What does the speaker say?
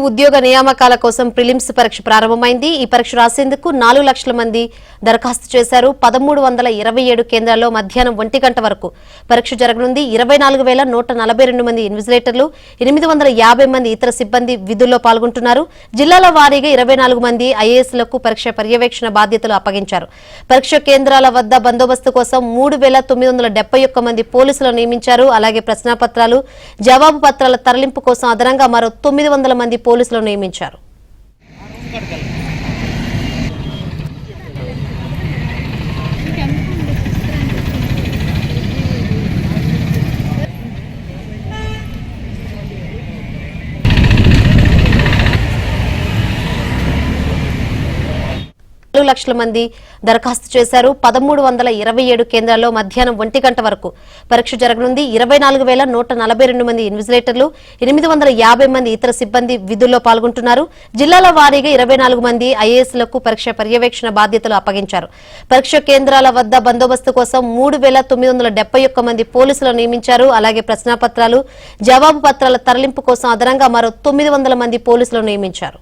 ఉద్యోగ నియామకాల కోసం ప్రిలిమ్స్ పరీక్ష ప్రారంభమైంది. ఈ పరీక్ష రాసేందుకు 4 లక్షల మంది దరఖాస్తు చేశారు. 1327 కేంద్రాల్లో మధ్యాహ్నం 1 గంట వరకు పరీక్ష జరగనుంది. 24,142 మంది ఇన్విజిలేటర్లు, 850 మంది ఇతర సిబ్బంది విధుల్లో పాల్గొంటున్నారు. జిల్లాల వారీగా 24 మంది ఐఏఎస్లకు పరీక్ష పర్యవేక్షణ బాధ్యతలు అప్పగించారు. పరీక్ష కేంద్రాల వద్ద బందోబస్తు కోసం 3,971 మంది పోలీసులు నియమించారు. అలాగే ప్రశ్నాపత్రాలు, జవాబు పత్రాల తరలింపు కోసం అదనంగా మరో 900 మంది పోలీసులు నియమించారు. లక్షల మంది దరఖాస్తు చేశారు. 1327 కేంద్రాల్లో మధ్యాహ్నం 1 గంట వరకు పరీక్ష జరగనుంది. 24,142 మంది ఇన్విజిలేటర్లు, 850 మంది ఇతర సిబ్బంది విధుల్లో పాల్గొంటున్నారు. జిల్లాల వారీగా 24 మంది ఐఏఎస్లకు పరీక్ష పర్యవేక్షణ బాధ్యతలు అప్పగించారు. పరీక్ష కేంద్రాల వద్ద బందోబస్తు కోసం 3,971 మంది పోలీసులు నియమించారు. అలాగే ప్రశ్నాపత్రాలు, జవాబు పత్రాల తరలింపు కోసం అదనంగా మరో 900 మంది పోలీసులు నియమించారు.